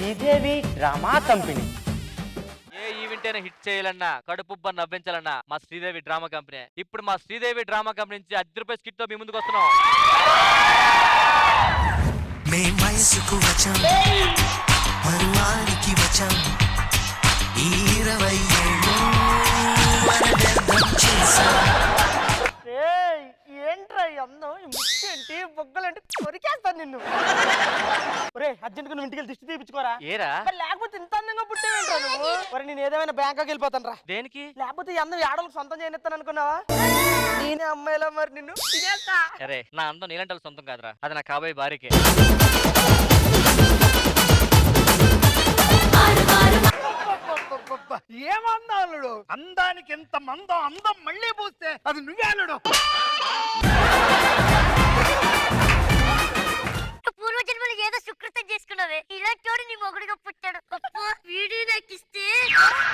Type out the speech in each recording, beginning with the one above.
Sridevi drama company. ఏ event అయినా hit చేయాలన్నా కడుపుబ్బ నవ్వించాలన్నా మా శ్రీదేవి డ్రామా కంపెనీ. ఇప్పుడు మా శ్రీదేవి డ్రామా కంపెనీ నుంచి 10 రూపాయల స్కిట్ తో మీ ముందుకు వస్తున్నాం. వయసుకు వచ్చాం మరువానికి వచ్చాం ఈ 20 ఏళ్ళు ఏంట్రా అందం ముక్కేంటి బొగ్గలేంటి కొరికేస్తాను నిన్ను. ఒరే అర్జెంట్ గా నువ్వు ఇంటికి దిష్టి తీపించుకోరా. ఏరా లేకపోతే ఇంత అందంగా పుట్టావేంట్రా నువ్వు. ఒరే నేను ఏదేమైనా బ్యాంకాకి వెళ్ళిపోతాను రా. దేనికి? లేకపోతే ఈ అందం ఆడలకు సొంతం చేయనిస్తాను అనుకున్నావా? నేనే అమ్మాయిలా మరి నిన్ను తినేస్తా. అరే నా అందం నీలంటే సొంతం కాదురా, అది నా కాబోయే భార్యకే. ఏమన్నాడు అందానికి ఎంత మందం, అందం మళ్ళీ పూస్తే అది నువ్వేలుడు. పూర్వజన్మలు ఏదో సుకృతం చేసుకున్నావే, ఇలాంటి నీ మొగుడుగా పుట్టాడు. వీడియో నాకు ఇస్తే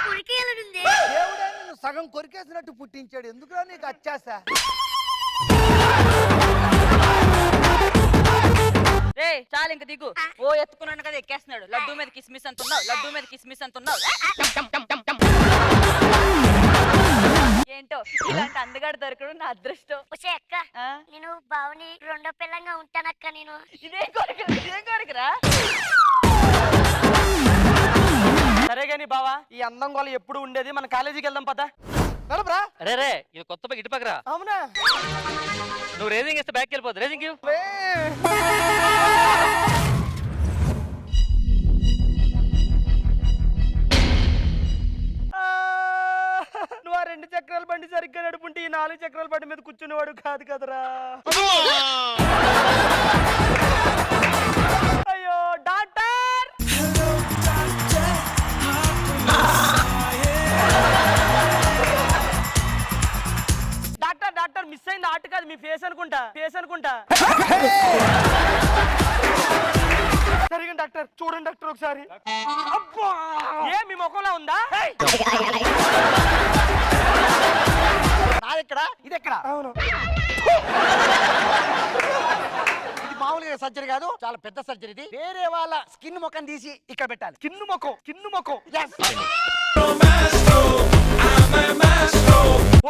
కొరికేయాలనుంది. దేవుడే నిన్ను సగం కొరికేసినట్టు పుట్టించాడు, ఎందుకురా నీకు అత్యాస? చాలు ఇంక దిగు. ఓ ఎత్తుకున్నాను కదా ఎక్కేస్తున్నాడు. లడ్డూ మీద కిస్మిస్ అంటున్నావు, లడ్డూ మీద కిస్మిస్ అంటున్నావు. ఏంటో ఇలాంటి అందగాడు దొరకడం నా అదృష్టం. అక్క నేను బావని రెండో పిల్లంగా ఉంటానక్క. నేను ఇదే కోరికరా. సరే గాని బావా, ఈ అందం గోల ఎప్పుడు ఉండేది. మన కాలేజీకి వెళ్దాం పద. అరే రే ఇది కొత్త పక్క ఇటు పక్కరా. అవునా? నువ్వు రేసింగ్ ఇస్తే బ్యాక్ వెళ్ళిపోదు. రేసింగ్ నువ్వు ఆ 2 చక్రాల బండి సరిగ్గా నడుపుంటే ఈ 4 చక్రాల బండి మీద కూర్చునేవాడు కాదు కదరా. అయ్యో డాక్టర్, డాక్టర్ డాక్టర్ మిస్ అయింది ఆట కాదు మీ ఫేస్ అనుకుంటా. సరిగా డాక్టర్ చూడండి డాక్టర్ ఒకసారి. ఏ మీ ముఖంలో ఉందా? నాదెక్కడ ఇది ఎక్కడ? అవును. ఇది మామూలుగా సర్జరీ కాదు, చాలా పెద్ద సర్జరీ. ఇది వేరే వాళ్ళ స్కిన్ ముఖం తీసి ఇక్కడ పెట్టాలి. కిన్ను ముఖం.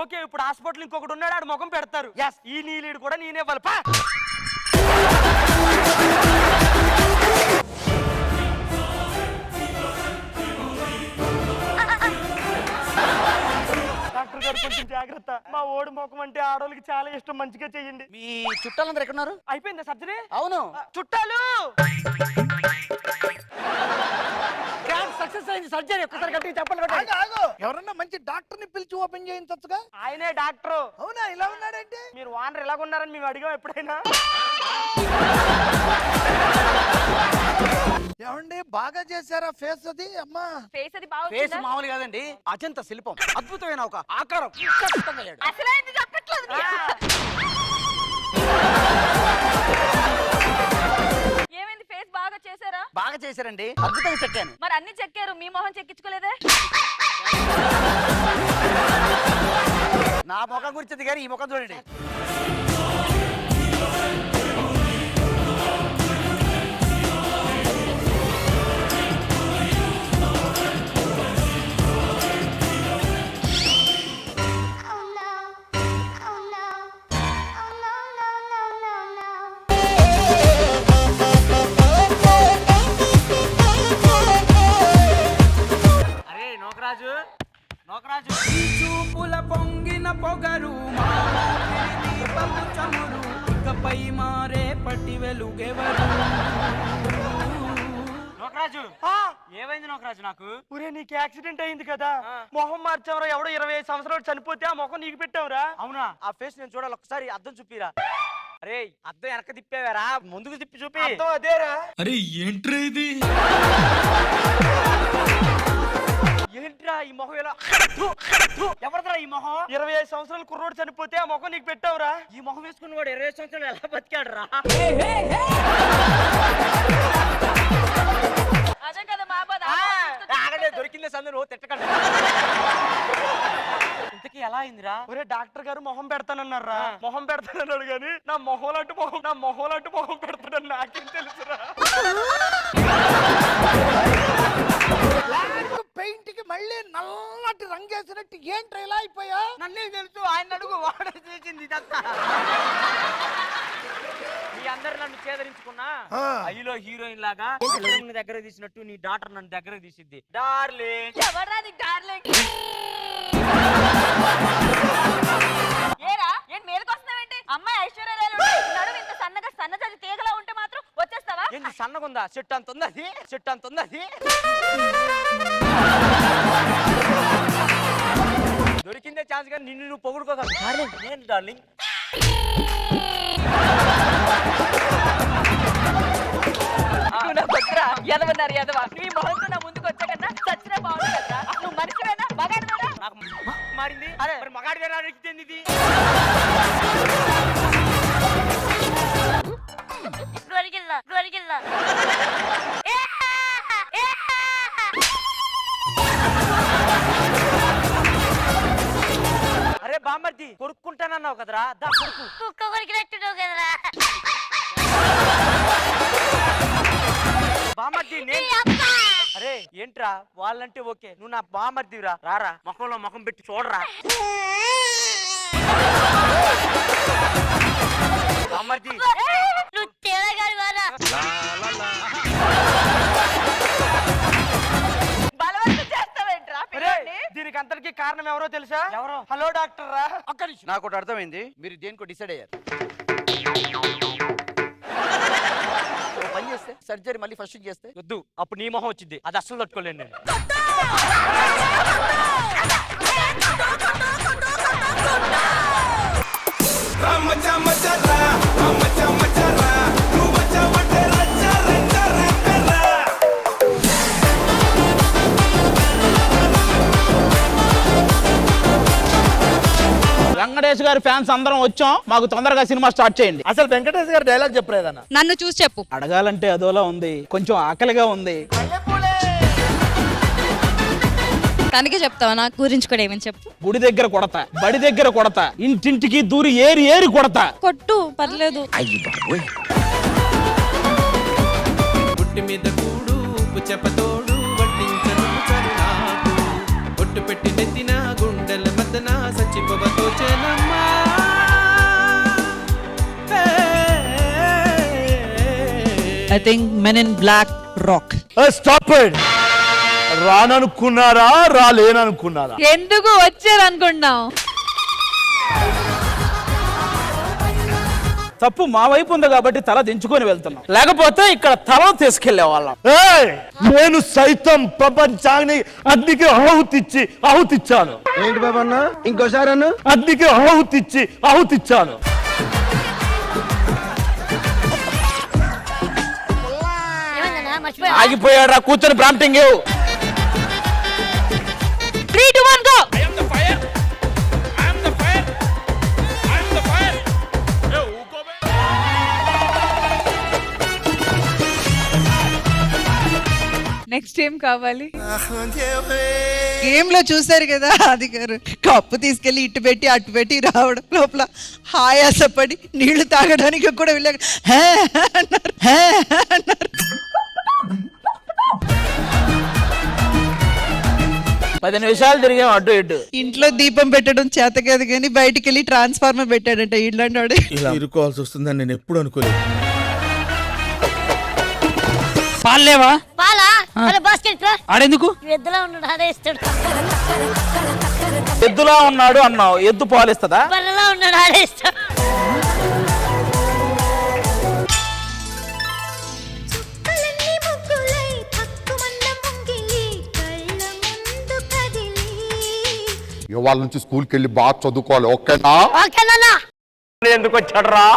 ఓకే ఇప్పుడు హాస్పిటల్ ఇంకొకటి ఉన్నాడు, ఆడు ముఖం పెడతారు. ఈ నీలీడు కూడా నేనే ఇవ్వాలి. డాక్టర్ గారు కొంచెం జాగ్రత్త. మా ఓడి ముఖం అంటే ఆడోళ్ళకి చాలా ఇష్టం, మంచిగా చెయ్యండి. మీ చుట్టాలందరూ ఎక్కడున్నారు? అయిపోయిందా సర్జరీ? అవును, చుట్టాలు సక్సెస్ అయింది సర్జరీ. ఒక్కసారి గట్టిగా చెప్పాలి. ఎవరన్నా మంచి డాక్టర్ ని పిలిచి ఓపెన్ చేయించచ్చుగా. ఆయనే డాక్టర్. అవునా? ఇలా ఉన్నాడంటే మీరు వానర్ ఎలాగున్నారని మేము అడిగాం ఎప్పుడైనా. ఏమండి బాగా చేశారా ఫేస్? అది అమ్మా ఫేస్ అది బాగా ఫేస్ మామూలు కాదండి, అజంత శిల్పం. అద్భుతమైన ఒక ఆకారం. అసలే చెప్పట్లేదు. ఏమైంది? ఫేస్ బాగా చేశారా? బాగా చేశారండి, అద్భుతంగా చెక్కాను. మరి అన్ని చెక్కారు, మీ మొహం చెక్కించుకోలేదే? నా ముఖం గురించి కానీ ఈ ముఖం చూడండి. నోకరాజు చూపుల పొంగిన పొగరు దీపము చమురు ఇకపై మారే పట్టి వెలుగెవరు. నోకరాజు ఏమైంది నోకరాజు? నాకు ఊరే నీకు యాక్సిడెంట్ అయింది కదా, మొహం మార్చావరా. ఎవడో 25 సంవత్సరాలు చనిపోతే ఆ మొహం నీకు పెట్టావురా. అవునా? ఆ ఫేస్ నేను చూడాలి, ఒకసారి అద్దం చూపిరా. అరే అద్దం వెనక తిప్పేవారా, ముందుకు తిప్పి చూపి. అదేరా. అరే ఏంట్రా ఇది? ఏంట్రా ఈ మొహం ఎలా? ఎవరిదా ఈ మొహం? 25 సంవత్సరాలు కుర్రోడు చనిపోతే ఆ మొహం నీకు పెట్టావురా. ఈ మొహం వేసుకున్న వాడు 20 సంవత్సరాలు ఎలా బతికాడు రా? అదే కదా మా బాధ. దొరికిందే సందు, నువ్వు తిట్టకండి. ఇంతకీ ఎలా అయిందిరా? ఒరే డాక్టర్ గారు మొహం పెడతానన్నారా. మొహం పెడతానన్నాడు గాని నా మొహం లాంటి మొహం పెడతాడని నాకేం తెలుసురా. రంగేసినట్టు ఏంట్రా ఇలా అయిపోయా? నన్నే తెలుసు, ఆయన అడుగు, వాడే చేసింది ఇదంతా. మీ అందరు నన్ను చేదరించుకున్నా అయ్యలో హీరోయిన్ లాగా నీ దగ్గర తీసినట్టు నీ డాటర్ నన్ను దగ్గర తీసిద్ది. డార్లింగ్ ఎవరా నీకు డార్లింగ్? ఏరా ఏం మేలుకొస్తున్నావేంటి? అమ్మాయి ఐశ్వర్యరాయలు నడుము ఇంత సన్నగా సన్నజాజి తీగలా ఉంటే మాత్రం వచ్చేస్తావా? ఏంది సన్నగుందా? చెట్టు అంత ఉంది అది, చెట్టు అంత ఉంది అది. దొరికిందే ఛాన్స్ కానీ నిన్ను నువ్వు పొగుడుకోగలవు. డార్లింగ్ నేను డార్లింగ్. ఎదవన్నారు ఎదవ. నీ మొహంతో నా ముందుకు వచ్చాకన్నా చచ్చినా బాగుంది కదా. నువ్వు మనిషివేనా మగాడివేనా? నాకు మారింది. అరే మరి మగాడి వేరే అడిగితేంది ఇది? గొరిగిల్లా గొరిగిల్లా. అరే బామ్మర్ది కొరుక్కుంటానన్నావు కదరా, దా కొరుకు. కుక్క కొరికినట్టున్నావు కదరా. బామ్మర్ది నేను. అరే ఏంట్రా వాళ్ళంటే ఓకే, నువ్వు నా బామ్మర్దిరా. రారా ముఖంలో ముఖం పెట్టి చూడరా. బామ్మర్ది నువ్వు తేలగాలి వారా. బలవంతం చేస్తావేంట్రా పిల్లోడిని? దీనికి అంతటికి కారణం ఎవరో తెలుసా? ఎవరో? హలో డాక్టర్ రా. ఒక్క నిమిషం. నాకు ఒకటి అర్థమైంది, మీరు దేనికో డిసైడ్ అయ్యారు. ఓ పని చేస్తే సర్జరీ మళ్ళీ ఫస్ట్ చేస్తే వద్దు, అప్పుడు నీ మొహం వచ్చింది, అది అస్సలు తట్టుకోలేను నేను. వెంకటేష్ గారి ఫ్యాన్స్ అందరం వచ్చాం, మాకు తొందరగా సినిమా స్టార్ట్ చేయండి. అసలు వెంకటేష్ గారు డైలాగ్ చెప్పలేదన్న. నన్ను చూసి చెప్పు. అడగాలంటే అదోలా ఉంది, కొంచెం ఆకలిగా ఉంది. తనకే చెప్తావా? నాకు గురించి కూడా ఏమని చెప్పు. గుడి దగ్గర కొడతా, బడి దగ్గర కొడతా, ఇంటింటికి దూరి ఏరి ఏరి కొడతా. కొట్టు పర్లేదు. పుట్టి మీద కూడు ఉప్పు చెప్పతోడు వడ్డించను చరునాకు పొట్టు పెట్టి నెత్తిన గుండెల మద్దన సచ్చిపోవతో చేనమ్మా. I think Men in Black rock. Stop it. రాననుకున్నారా, రాలేననుకున్నారా? ఎందుకు వచ్చారు అనుకున్నావు? తప్పు మా వైపు ఉంది కాబట్టి తల దించుకొని వెళ్తున్నాం, లేకపోతే ఇక్కడ తల తీసుకెళ్లే వాళ్ళం. నేను సైతం ప్రపంచాన్ని అగ్నికి ఆహుతిచ్చాను. ఏంటి బాబన్న ఇంకోసారి అన్న? అగ్నికి ఆహుతిచ్చాను. ఏమైందన్నా మర్చిపోయా? ఆగిపోయాడు రా, కూర్చొని ప్రాంప్టింగ్ ఇవ్వు. 3, 2, 1 go. నెక్స్ట్ ఏం కావాలి? గేమ్ లో చూసారు కదా అది గారు, కప్పు తీసుకెళ్లి ఇటు పెట్టి అటు పెట్టి రావడం, లోపల ఆయాసపడి నీళ్లు తాగడానికి కూడా వెళ్ళాక హే అన్నారు, హే అన్నారు. 10 నిమిషాలు తిరిగాం అటు ఇటు. ఇంట్లో దీపం పెట్టడం చేత కాదు కానీ బయటికి వెళ్ళి ట్రాన్స్ఫార్మర్ పెట్టాడంట ఇట్లాంటి వాడు. ఇలా ఇరుకోవాల్సి వస్తుందని నేను ఎప్పుడు అనుకోలేదు. పాలేవా? పాలా? అరే బాస్కెట్ రా. ఆడెందుకు? ఎద్దులా ఉన్నాడు, అదే ఇస్తాడు. ఎద్దులా ఉన్నాడు అన్నావు, ఎద్దు పాలిస్తుందా? బర్రెలా ఉన్నాడు, అదే ఇస్తాడు. ఇవాళ నుంచి స్కూల్కి వెళ్ళి బాగా చదువుకోవాలి, ఓకేనా? ఓకేనా? ఎందుకు వచ్చాడు రా?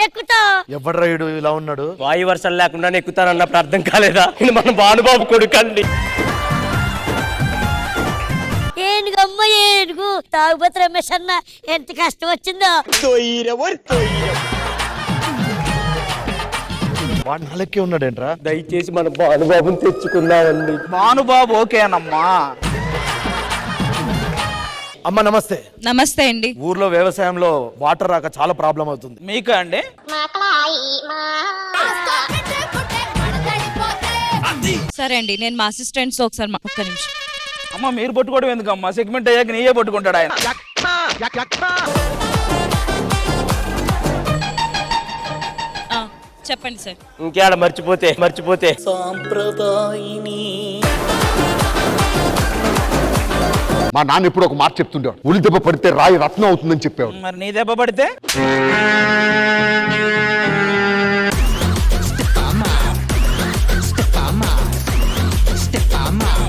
ఎక్కుతా. ఎవడు రైడు ఇలా ఉన్నాడు? వాయు వర్షం లేకుండా ఎక్కుతానన్నప్పుడు అర్థం కాలేదా? ఇది మన భానుబాబు కొడుకండి. ఏనుగమ్మ ఏనుగు తాగుబోతు రమేష్ అన్న ఎంత కష్టం వచ్చిందో. వాడు నాలెక్కే ఉన్నాడేంట్రా? దయచేసి మన భానుబాబుని తెచ్చుకుందామండి. భానుబాబు ఓకేనమ్మా. అమ్మ నమస్తే. నమస్తే అండి. ఊర్లో వ్యవసాయంలో వాటర్ రాక చాలా ప్రాబ్లం అవుతుంది. మీకు అండి? సరే అండి నేను మా అసిస్టెంట్స్ ఒకసారి ఒక్క నిమిషం. అమ్మ మీరు పట్టుకోవడం ఎందుకమ్మా, సెగ్మెంట్ అయ్యాక నీయే పట్టుకుంటాడు ఆయన. చెప్పండి సార్. ఇంకేడ మర్చిపోతే మా నాన్న ఎప్పుడు ఒక మాట చెప్తుండేవాడు, ఉలి దెబ్బ పడితే రాయి రత్నం అవుతుందని చెప్పేవాడు. మరి నీ దెబ్బ పడితే